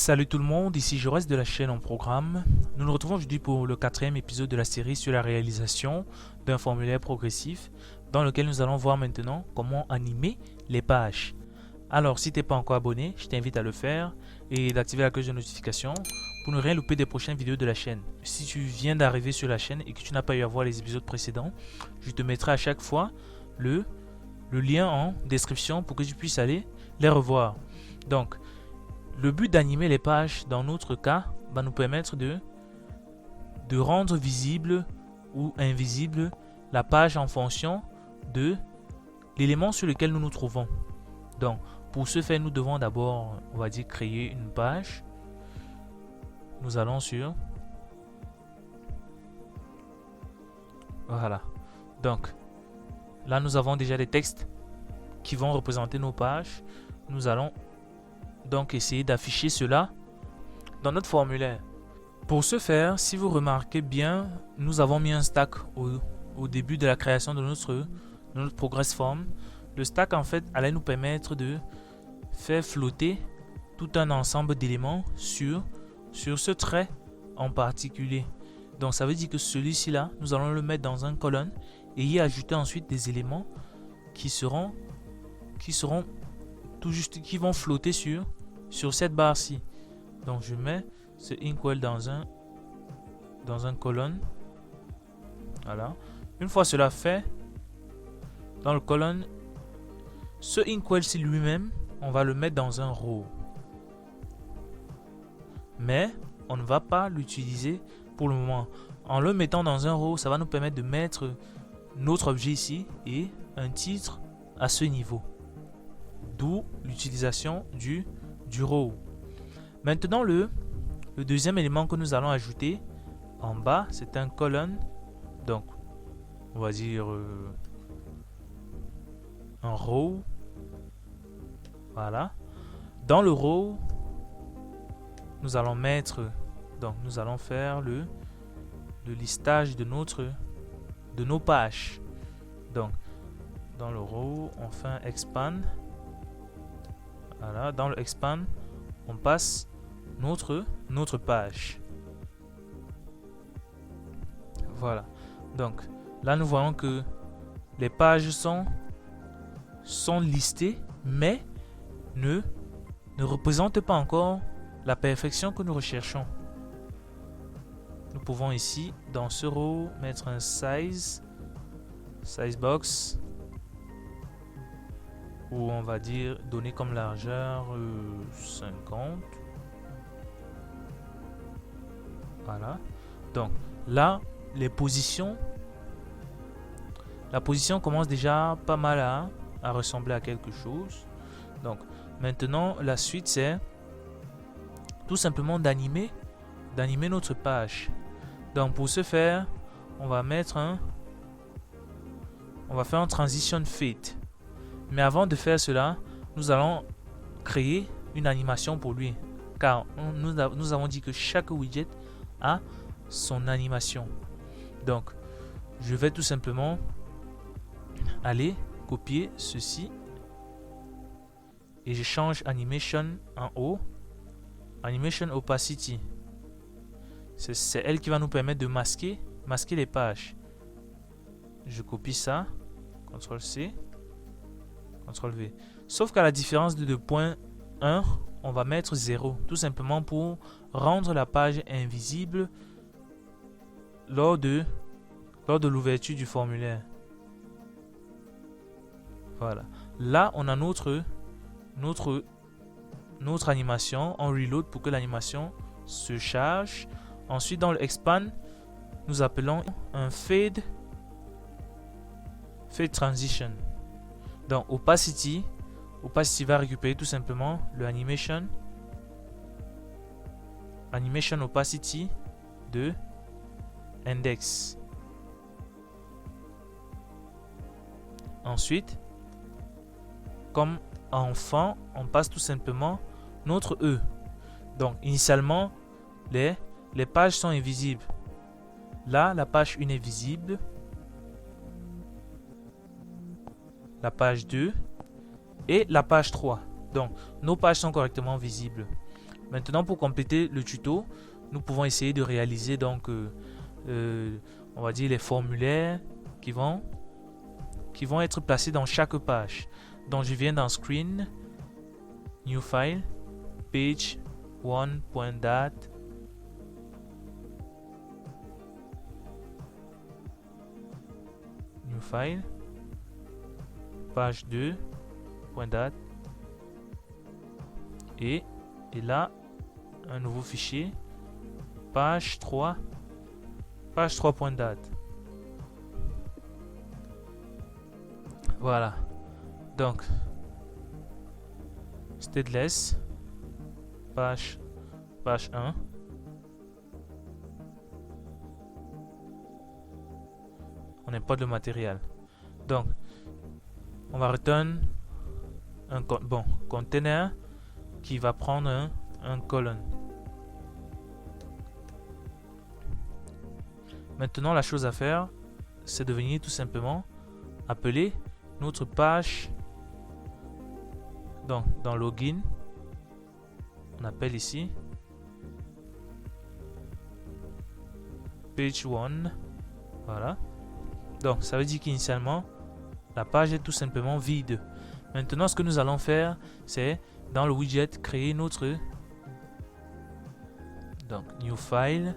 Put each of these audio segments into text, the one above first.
Salut tout le monde, ici Jaurès de la chaîne En Programme. Nous nous retrouvons aujourd'hui pour le 4e épisode de la série sur la réalisation d'un formulaire progressif dans lequel nous allons voir maintenant comment animer les pages. Alors si tu n'es pas encore abonné, je t'invite à le faire et d'activer la cloche de notification pour ne rien louper des prochaines vidéos de la chaîne. Si tu viens d'arriver sur la chaîne et que tu n'as pas eu à voir les épisodes précédents, je te mettrai à chaque fois le lien en description pour que tu puisses aller les revoir. Donc, le but d'animer les pages, dans notre cas, va nous permettre de rendre visible ou invisible la page en fonction de l'élément sur lequel nous nous trouvons. Donc, pour ce faire, nous devons d'abord, on va dire, créer une page. Nous allons sur... Voilà. Donc, là, nous avons déjà des textes qui vont représenter nos pages. Nous allons donc essayer d'afficher cela dans notre formulaire. Pour ce faire, si vous remarquez bien, nous avons mis un stack au début de la création de notre progress form. Le stack en fait allait nous permettre de faire flotter tout un ensemble d'éléments sur ce trait en particulier. Donc ça veut dire que celui-ci là, nous allons le mettre dans une colonne et y ajouter ensuite des éléments qui vont flotter sur cette barre-ci. Donc je mets ce inkwell dans un colonne. Voilà. Une fois cela fait, dans le colonne, ce inkwell-ci lui-même, on va le mettre dans un row. Mais on ne va pas l'utiliser pour le moment. En le mettant dans un row, ça va nous permettre de mettre notre objet ici et un titre à ce niveau. D'où l'utilisation du row. Maintenant, le deuxième élément que nous allons ajouter en bas, c'est un colonne. Donc, on va dire un row. Voilà. Dans le row, nous allons faire le listage de nos pages. Donc, dans le row, on fait un expand. Voilà, dans le expand, on passe notre page. Voilà. Donc, là, nous voyons que les pages sont listées, mais ne représentent pas encore la perfection que nous recherchons. Nous pouvons ici, dans ce row, mettre un size box, où on va dire donner comme largeur 50. Voilà. Donc là, la position commence déjà pas mal à ressembler à quelque chose. Donc maintenant, la suite, c'est tout simplement d'animer notre page. Donc pour ce faire, on va faire un transition fade. Mais avant de faire cela, nous allons créer une animation pour lui. Car nous avons dit que chaque widget a son animation. Donc, je vais tout simplement aller copier ceci. Et je change Animation en haut. Animation Opacity. C'est elle qui va nous permettre de masquer les pages. Je copie ça. CTRL-C. CTRL-V. Sauf qu'à la différence de 2.1, on va mettre 0. Tout simplement pour rendre la page invisible lors de l'ouverture du formulaire. Voilà. Là, on a notre animation. On reload pour que l'animation se charge. Ensuite, dans le expand, nous appelons un fade transition. Donc opacity va récupérer tout simplement le animation opacity de index. Ensuite, comme enfant, on passe tout simplement notre E. Donc initialement, les pages sont invisibles. Là, la page 1 est visible. La page 2 et la page 3. Donc, nos pages sont correctement visibles. Maintenant, pour compléter le tuto, nous pouvons essayer de réaliser donc, on va dire les formulaires qui vont être placés dans chaque page. Donc, je viens dans Screen, New File, Page 1.dat. New File, page 2.dat. Et là, un nouveau fichier, page 3.dat. Voilà. Donc, stateless, page 1. On importe le matériel. Donc, on va return un container qui va prendre un colonne. Maintenant, la chose à faire, c'est de venir tout simplement appeler notre page. Donc, dans login, on appelle ici page 1. Voilà. Donc, ça veut dire qu'initialement, la page est tout simplement vide. Maintenant, ce que nous allons faire, c'est dans le widget créer notre new file,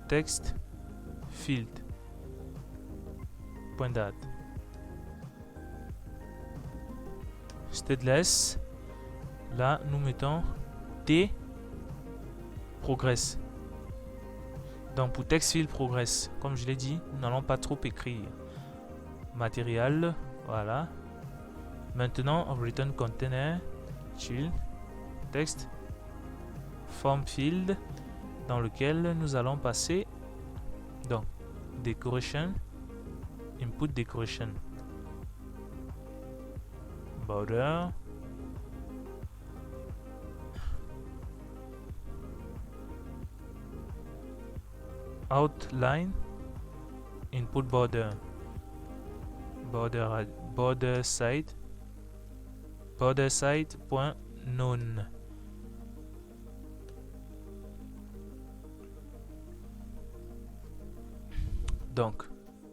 text field .dat, stateless. Là, nous mettons t progress. Donc pour text field progress, comme je l'ai dit, nous n'allons pas trop écrire. Matériel, voilà. Maintenant, on return container, chill, text, form field, dans lequel nous allons passer donc decoration, input decoration, border, outline, input border, border site point none. Donc,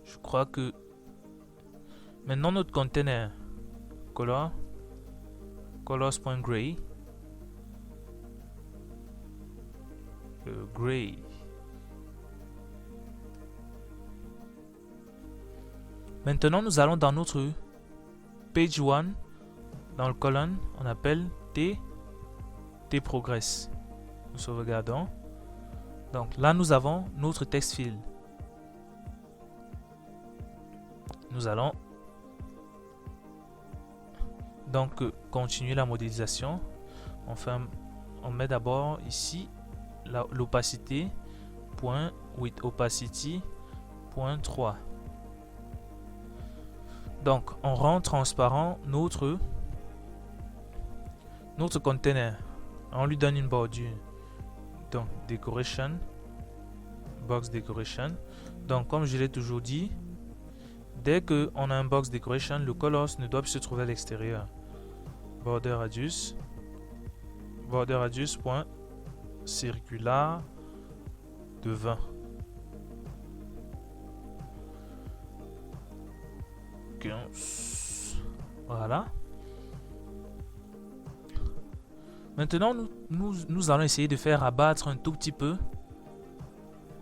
je crois que maintenant notre container colors.gray gray. Maintenant, nous allons dans notre page 1, dans le colonne, on appelle t progress. Nous sauvegardons. Donc là, nous avons notre text field. Nous allons donc continuer la modélisation. On met d'abord ici l'opacité point with opacity point 3. Donc on rend transparent notre container. On lui donne une bordure. Donc decoration, box decoration. Donc comme je l'ai toujours dit, dès qu'on a un box decoration, le colors ne doit plus se trouver à l'extérieur. Border radius point circular de 20. Voilà. Maintenant, nous allons essayer de faire abattre un tout petit peu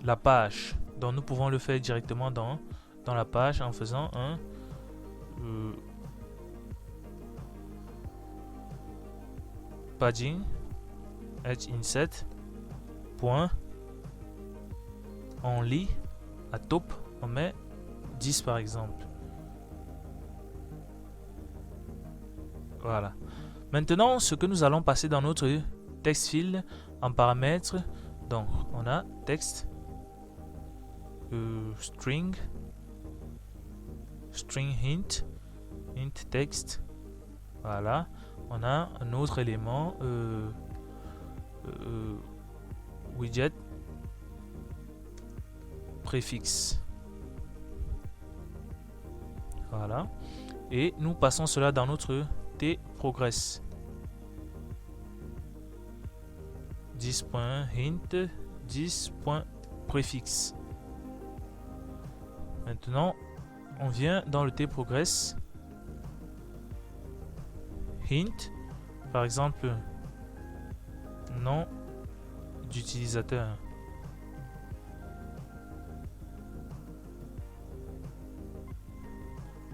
la page. Donc, nous pouvons le faire directement dans la page en faisant un padding edge inset point on lit à top, on met 10 par exemple. Voilà. Maintenant, ce que nous allons passer dans notre text field en paramètres, donc on a text string hint text. Voilà. On a un autre élément widget préfixe. Voilà. Et nous passons cela dans notre t progress. 10.hint 10.préfixe. Maintenant, on vient dans le tprogress. Hint, par exemple, nom d'utilisateur.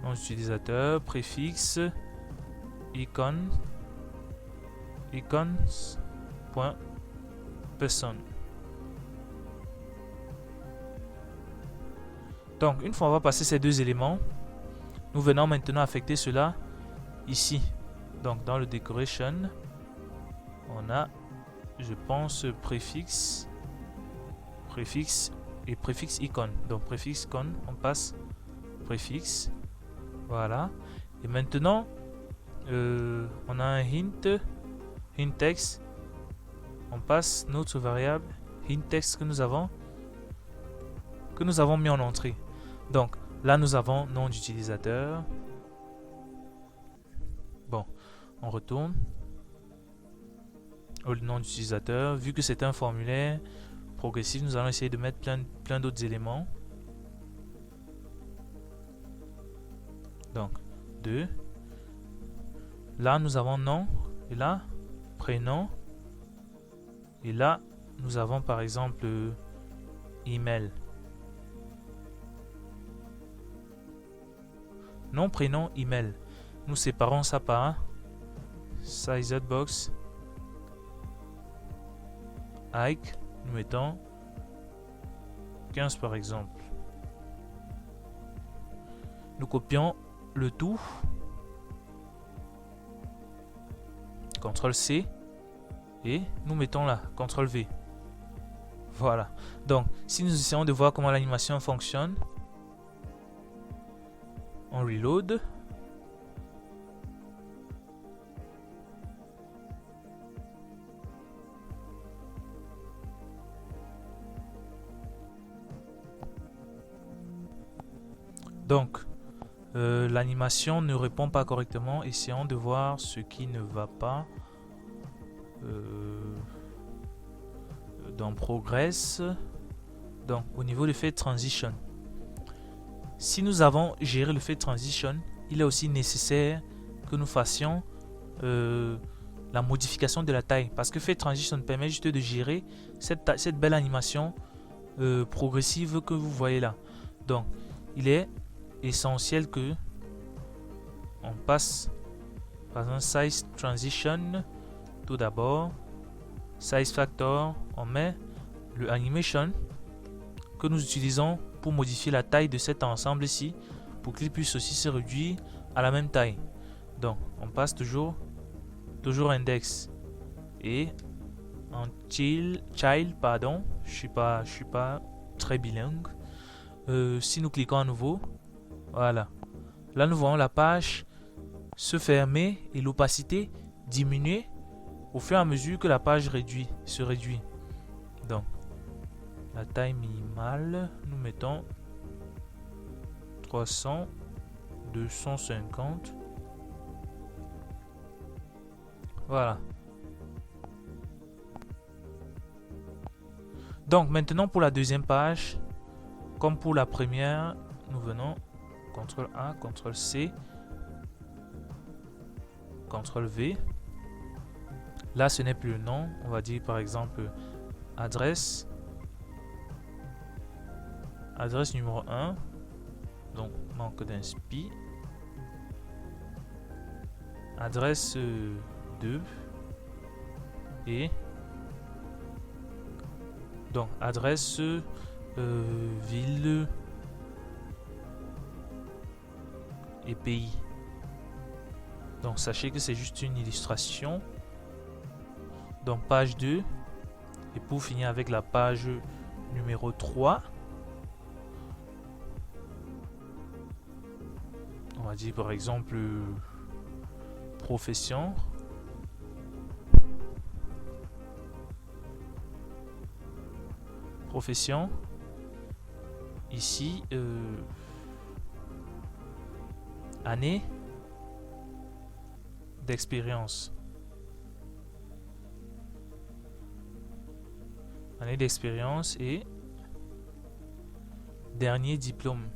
Nom d'utilisateur, préfixe, icon, icons.person. Donc, une fois on va passer ces deux éléments, nous venons maintenant affecter cela ici. Donc, dans le decoration, on a, je pense, préfixe et préfixe icon. Donc, préfixe icon, on passe préfixe. Voilà. Et maintenant, on a un hint text. On passe notre variable hint text que nous avons mis en entrée. Donc, là, nous avons nom d'utilisateur. Bon, on retourne au nom d'utilisateur. Vu que c'est un formulaire progressif, nous allons essayer de mettre plein d'autres éléments. Donc, 2. Là, nous avons nom. Et là, prénom. Et là, nous avons par exemple email. Nom, prénom, email. Nous séparons ça par sized box. Ike, nous mettons 15 par exemple. Nous copions le tout. CTRL-C. Et nous mettons là, CTRL-V. Voilà. Donc, si nous essayons de voir comment l'animation fonctionne, on reload. Donc, l'animation ne répond pas correctement. Essayons de voir ce qui ne va pas. Dans Progress. Donc, au niveau du fait transition. Si nous avons géré le fait transition, il est aussi nécessaire que nous fassions la modification de la taille. Parce que fait transition permet juste de gérer cette belle animation progressive que vous voyez là. Donc, il est essentiel que on passe par un size transition tout d'abord. Size factor, on met le animation que nous utilisons pour modifier la taille de cet ensemble ici pour qu'il puisse aussi se réduire à la même taille. Donc on passe toujours index et en child pardon, je suis pas très bilingue. Si nous cliquons à nouveau, voilà, là nous voyons la page se fermer et l'opacité diminuer au fur et à mesure que la page se réduit. Donc la taille minimale, nous mettons 300, 250. Voilà. Donc maintenant pour la deuxième page, comme pour la première, nous venons CTRL A, CTRL C, CTRL V. Là ce n'est plus le nom, on va dire par exemple adresse numéro 1, donc manque d'inspi. Adresse 2 et donc adresse ville et pays. Donc sachez que c'est juste une illustration. Donc page 2 et pour finir avec la page numéro 3, on va dire par exemple profession. Ici année d'expérience. année d'expérience et dernier diplôme.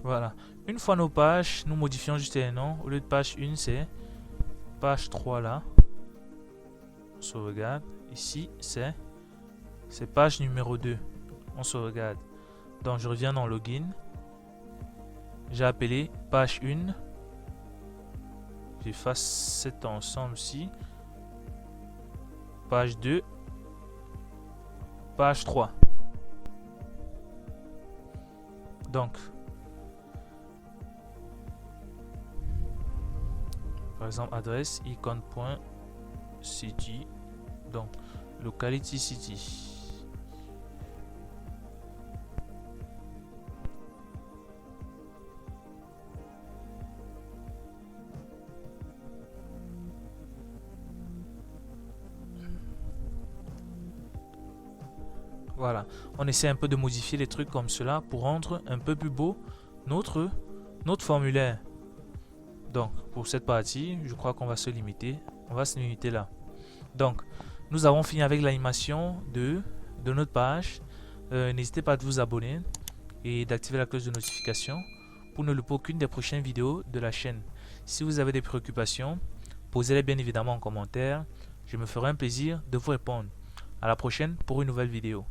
Voilà. Une fois nos pages, nous modifions juste les noms. Au lieu de page 1, c'est page 3 là. On sauvegarde. Ici, c'est page numéro 2. On sauvegarde. Donc, je reviens dans Login. J'ai appelé page 1. J'efface cet ensemble-ci. Page 2. Page 3. Donc, par exemple, adresse icon.city. Donc, locality city. Voilà, on essaie un peu de modifier les trucs comme cela pour rendre un peu plus beau notre formulaire. Donc, pour cette partie, je crois qu'on va se limiter. On va se limiter là. Donc, nous avons fini avec l'animation de notre page. N'hésitez pas à vous abonner et d'activer la cloche de notification pour ne louper aucune des prochaines vidéos de la chaîne. Si vous avez des préoccupations, posez-les bien évidemment en commentaire. Je me ferai un plaisir de vous répondre. À la prochaine pour une nouvelle vidéo.